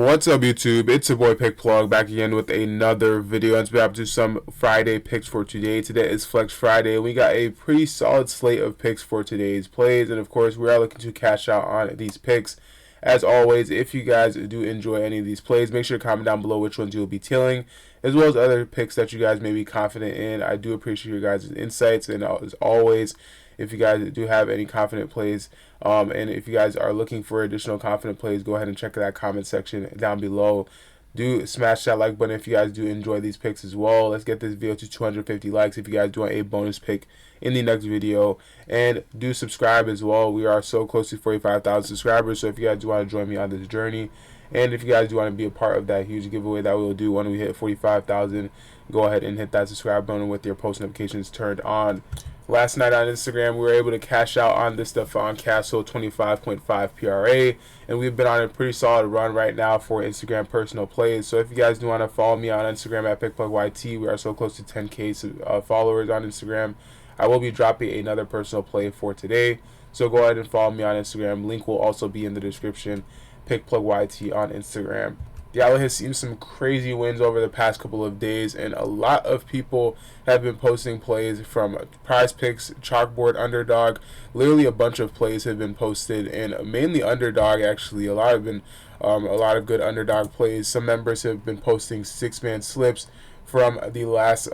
What's up, YouTube? It's your boy Pick Plug back again with another video. Let's be up to some Friday picks for today. Today is Flex Friday. We got a pretty solid slate of picks for today's plays, and of course, we are looking to cash out on these picks. As always, if you guys do enjoy any of these plays, make sure to comment down below which ones you'll be tailing, as well as other picks that you guys may be confident in. I do appreciate your guys' insights, and as always, if you guys do have any confident plays, and if you guys are looking for additional confident plays, go ahead and check that comment section down below. Do smash that like button if you guys do enjoy these picks as well. Let's get this video to 250 likes if you guys do want a bonus pick in the next video. And do subscribe as well. We are so close to 45,000 subscribers, so if you guys do want to join me on this journey, and if you guys do want to be a part of that huge giveaway that we will do when we hit 45,000, go ahead and hit that subscribe button with your post notifications turned on. Last night on Instagram, we were able to cash out on this Stephon Castle 25.5 PRA, and we've been on a pretty solid run right now for Instagram personal plays. So if you guys do want to follow me on Instagram at PickPlugYT, we are so close to 10K followers on Instagram. I will be dropping another personal play for today, so go ahead and follow me on Instagram. Link will also be in the description. PickPlugYT on Instagram. The outlet has seen some crazy wins over the past couple of days, and a lot of people have been posting plays from PrizePicks, Chalkboard, Underdog. Literally a bunch of plays have been posted, and mainly Underdog actually. A lot of good Underdog plays. Some members have been posting 6-man slips from the last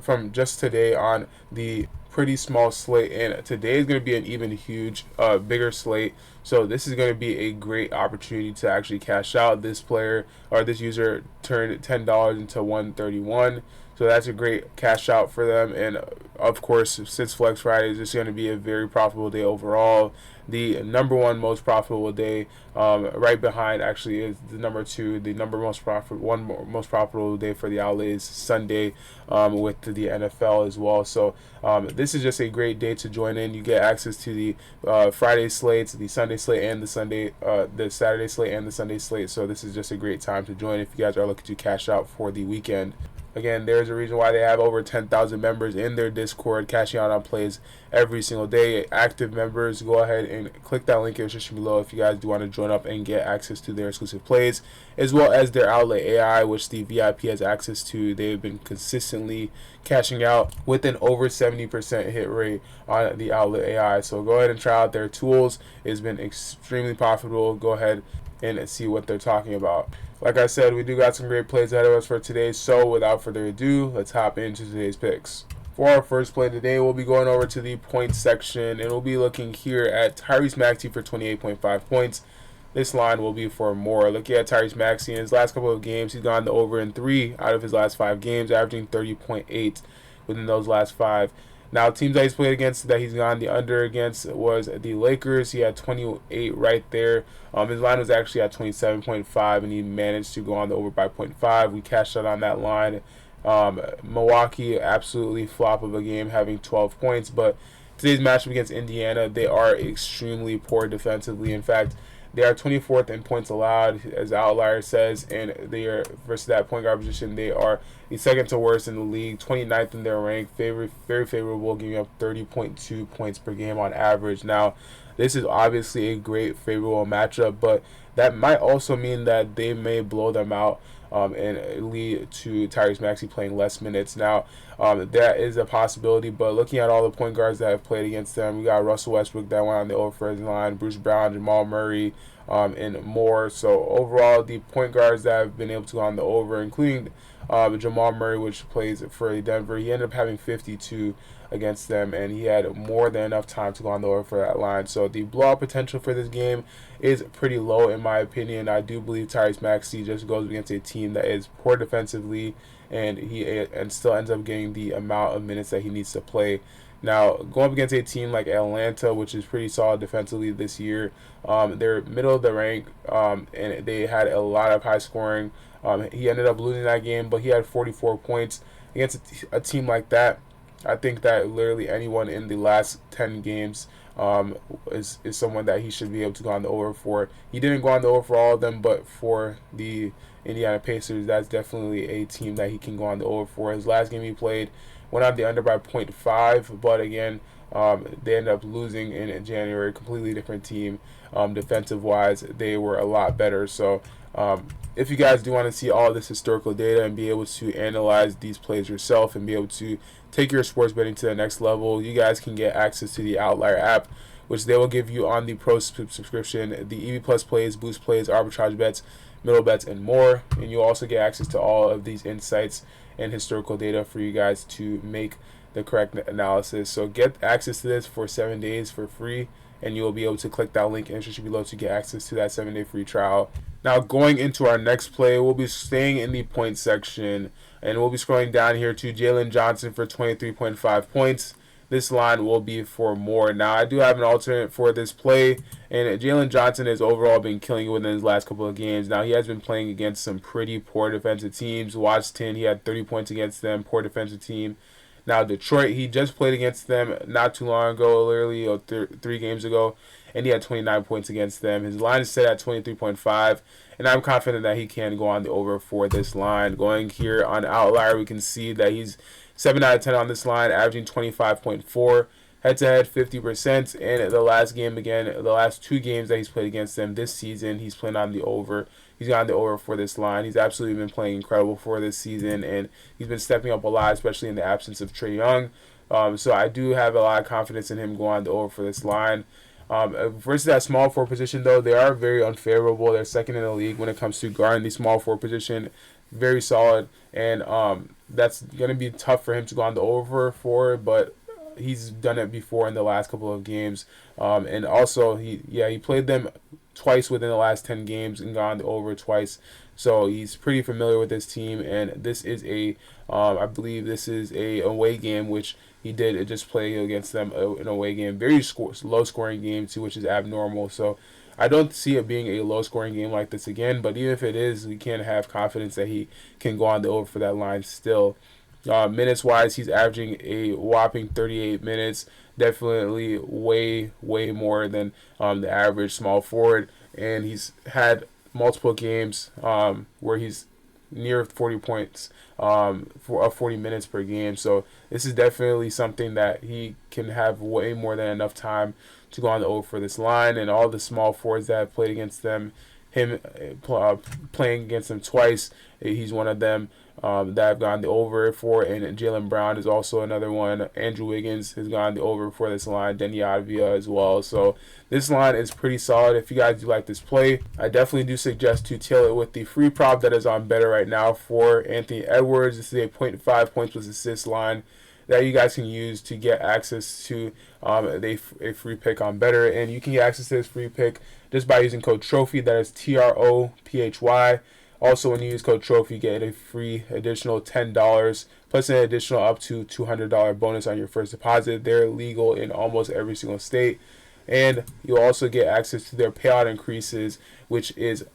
from just today on the pretty small slate, and today is going to be an even bigger slate. So this is going to be a great opportunity to actually cash out. This player or this user turned $10 into 131, so that's a great cash out for them. And of course, since Flex Friday is just going to be a very profitable day overall, the number one most profitable day, right behind actually is the number two. The most profitable day for the outlet is Sunday, with the NFL as well. So this is just a great day to join in. You get access to the Friday slates, the Sunday slate, and the Saturday slate and the Sunday slate. So this is just a great time to join if you guys are looking to cash out for the weekend. Again, there's a reason why they have over 10,000 members in their Discord cashing out on plays every single day. Active members, go ahead and click that link in the description below if you guys do want to join up and get access to their exclusive plays, as well as their outlet AI, which the VIP has access to. They've been consistently cashing out with an over 70% hit rate on the outlet AI. So go ahead and try out their tools. It's been extremely profitable. Go ahead and see what they're talking about. Like I said, we do got some great plays ahead of us for today, so without further ado, let's hop into today's picks. For our first play today, we'll be going over to the points section, and we'll be looking here at Tyrese Maxey for 28.5 points. This line will be for more. Looking at Tyrese Maxey in his last couple of games, he's gone the over in 3 out of his last 5 games, averaging 30.8 within those last 5. Now, teams that he's played against that he's gone the under against was the Lakers. He had 28 right there. His line was actually at 27.5, and he managed to go on the over by 0.5. We cashed out on that line. Milwaukee, absolutely flop of a game, having 12 points. But today's matchup against Indiana, they are extremely poor defensively. In fact, they are 24th in points allowed, as the Outlier says, and they are, versus that point guard position, they are the second to worst in the league, 29th in their rank, very favorable, giving up 30.2 points per game on average. Now, this is obviously a great favorable matchup, but that might also mean that they may blow them out and lead to Tyrese Maxey playing less minutes. Now, that is a possibility, but looking at all the point guards that have played against them, we got Russell Westbrook that went on the over for his line, Bruce Brown, Jamal Murray, and more. So overall, the point guards that have been able to go on the over, including Jamal Murray, which plays for Denver, he ended up having 52 against them, and he had more than enough time to go on the over for that line. So the blowout potential for this game is pretty low in my opinion. I do believe Tyrese Maxey just goes against a team that is poor defensively, and he still ends up getting the amount of minutes that he needs to play. Now, going up against a team like Atlanta, which is pretty solid defensively this year, they're middle of the rank, and they had a lot of high scoring. He ended up losing that game, but he had 44 points against a team like that. I think that literally anyone in the last 10 games is someone that he should be able to go on the over for. He didn't go on the over for all of them, but for the Indiana Pacers, that's definitely a team that he can go on the over for. His last game he played went on the under by 0.5, but again, they ended up losing in January. Completely different team. Defensive wise, they were a lot better. So If you guys do want to see all this historical data and be able to analyze these plays yourself and be able to take your sports betting to the next level, you guys can get access to the Outlier app, which they will give you on the Pro subscription, the EV Plus plays, boost plays, arbitrage bets, middle bets, and more. And you'll also get access to all of these insights and historical data for you guys to make the correct analysis. So get access to this for 7 days for free, and you will be able to click that link in the description below to get access to that 7-day free trial. Now, going into our next play, we'll be staying in the point section, and we'll be scrolling down here to Jalen Johnson for 23.5 points. This line will be for more. Now, I do have an alternate for this play, and Jalen Johnson has overall been killing it within his last couple of games. Now, he has been playing against some pretty poor defensive teams. Washington, he had 30 points against them, poor defensive team. Now, Detroit, he just played against them not too long ago, literally 3 games ago, and he had 29 points against them. His line is set at 23.5, and I'm confident that he can go on the over for this line. Going here on Outlier, we can see that he's 7 out of 10 on this line, averaging 25.4. Head-to-head, 50%, and the last game, again, the last 2 games that he's played against them this season, he's playing on the over. He's gone the over for this line. He's absolutely been playing incredible for this season, and he's been stepping up a lot, especially in the absence of Trae Young. So I do have a lot of confidence in him going the over for this line. Versus that small forward position, though, they are very unfavorable. They're second in the league when it comes to guarding the small forward position. Very solid, and that's going to be tough for him to go on the over for, but he's done it before in the last couple of games. And also, he played them twice within the last 10 games and gone over twice. So he's pretty familiar with this team, and this is I believe this is a away game, which he did just play against them an away game. Very low scoring game too, which is abnormal. So I don't see it being a low scoring game like this again, but even if it is, we can have confidence that he can go on the over for that line still. Minutes wise, he's averaging a whopping 38 minutes. Definitely way more than the average small forward, and he's had multiple games where he's near 40 points for 40 minutes per game. So this is definitely something that he can have way more than enough time to go on the over for this line. And all the small forwards that have played against them, him playing against them twice, he's one of them that have gone the over for, and Jaylen Brown is also another one. Andrew Wiggins has gone the over for this line, Denny Avdia as well. So this line is pretty solid. If you guys do like this play, I definitely do suggest to tail it with the free prop that is on better right now for Anthony Edwards. This is a 0.5 points plus assist line that you guys can use to get access to a free pick on better, and you can get access to this free pick just by using code TROPHY. That is TROPHY. Also, when you use code TROPHY, you get a free additional $10 plus an additional up to $200 bonus on your first deposit. They're legal in almost every single state. And you'll also get access to their payout increases, which is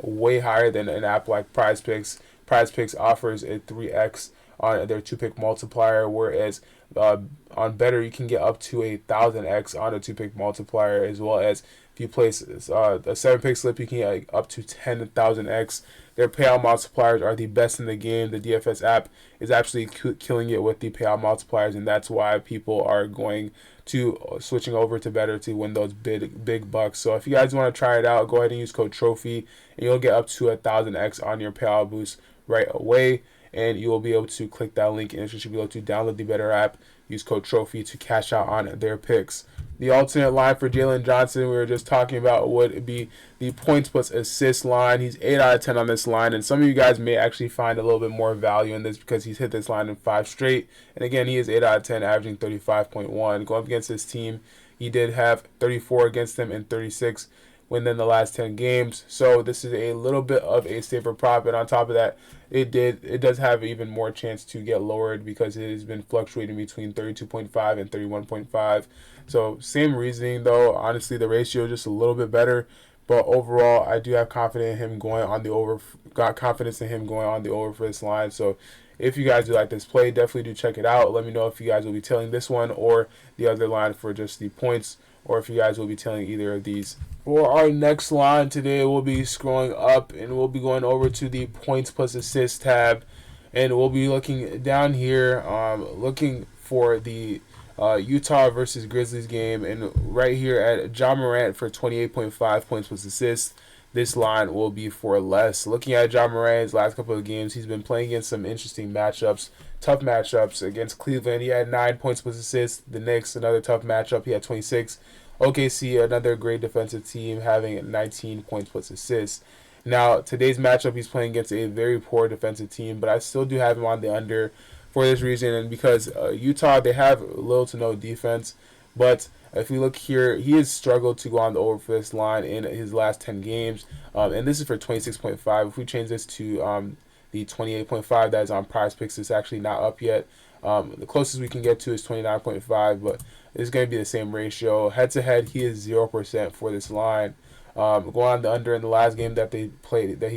way higher than an app like PrizePicks. PrizePicks offers a 3x on their 2-pick multiplier, whereas on better you can get up to a 1000x on a 2-pick multiplier, as well as if you place a 7-pick slip, you can get up to 10,000x. Their payout multipliers are the best in the game. The DFS app is actually killing it with the payout multipliers, and that's why people are going to switching over to better to win those big bucks. So if you guys want to try it out, go ahead and use code TROPHY, and you'll get up to 1000x on your payout boost right away. And you will be able to click that link in the description below to download the better app. Use code TROPHY to cash out on their picks. The alternate line for Jalen Johnson, we were just talking about, would be the points plus assist line. He's 8 out of 10 on this line, and some of you guys may actually find a little bit more value in this because he's hit this line in 5 straight. And again, he is 8 out of 10, averaging 35.1. Going up against this team, he did have 34 against them and 36 within the last 10 games. So this is a little bit of a safer prop, and on top of that, it does have even more chance to get lowered because it has been fluctuating between 32.5 and 31.5. So same reasoning though. Honestly, the ratio is just a little bit better, but overall, I do have confidence in him going on the over. Got confidence in him going on the over for this line. So if you guys do like this play, definitely do check it out. Let me know if you guys will be tailing this one or the other line for just the points, or if you guys will be tailing either of these. For our next line today, we'll be scrolling up and we'll be going over to the points plus assist tab, and we'll be looking down here, looking for the Utah versus Grizzlies game, and right here at Morant for 28.5 points plus assists. this line will be for less. Looking at John Morant's last couple of games, he's been playing against some interesting matchups, tough matchups. Against Cleveland, he had 9 points plus assists. The Knicks, another tough matchup, he had 26. OKC, another great defensive team, having 19 points plus assists. Now, today's matchup, he's playing against a very poor defensive team, but I still do have him on the under for this reason, and because Utah, they have little to no defense. But if we look here, he has struggled to go on the over for this line in his last 10 games, and this is for 26.5. If we change this to the 28.5 that is on PrizePicks, it's actually not up yet. The closest we can get to is 29.5, but it's going to be the same ratio. Head to head, he is 0% for this line. Going on the under in the last game that he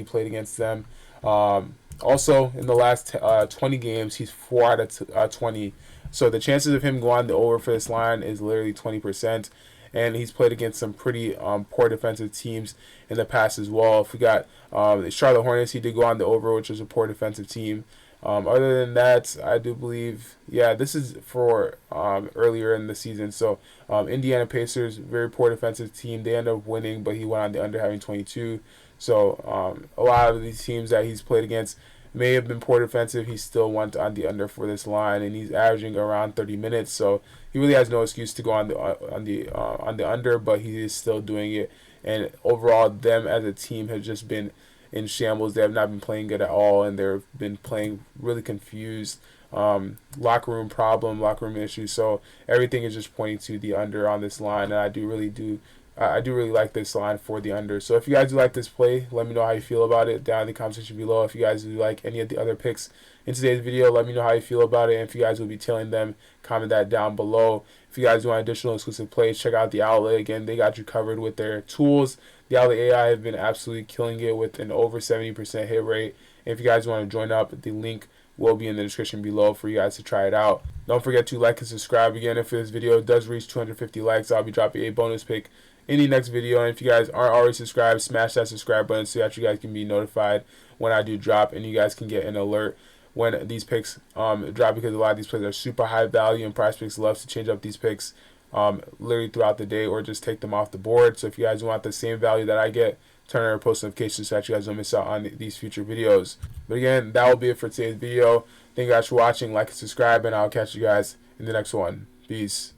played against them. Also, in the last 20 games, he's 4 out of 20. So the chances of him going the over for this line is literally 20%. And he's played against some pretty poor defensive teams in the past as well. If we got the Charlotte Hornets, he did go on the over, which is a poor defensive team. Other than that, I do believe, yeah, this is for earlier in the season. So Indiana Pacers, very poor defensive team. They end up winning, but he went on the under, having 22. So a lot of these teams that he's played against may have been poor defensive. He still went on the under for this line, and he's averaging around 30 minutes. So he really has no excuse to go on the under, but he is still doing it. And overall, them as a team have just been in shambles. They have not been playing good at all, and they've been playing really confused. Locker room issues. So everything is just pointing to the under on this line, and I do really like this line for the under. So if you guys do like this play, let me know how you feel about it down in the comment section below. If you guys do like any of the other picks in today's video, let me know how you feel about it. And if you guys will be tailing them, comment that down below. If you guys want additional exclusive plays, check out the Outlet. Again, they got you covered with their tools. The Outlet AI have been absolutely killing it with an over 70% hit rate. And if you guys want to join up, the link will be in the description below for you guys to try it out. Don't forget to like and subscribe. Again, if this video does reach 250 likes, I'll be dropping a bonus pick in the next video. And if you guys aren't already subscribed, smash that subscribe button so that you guys can be notified when I do drop, and you guys can get an alert when these picks drop, because a lot of these plays are super high value, and PrizePicks loves to change up these picks literally throughout the day, or just take them off the board. So if you guys want the same value that I get, turn on post notifications so that you guys don't miss out on these future videos. But again, that will be it for today's video. Thank you guys for watching. Like and subscribe, and I'll catch you guys in the next one. Peace.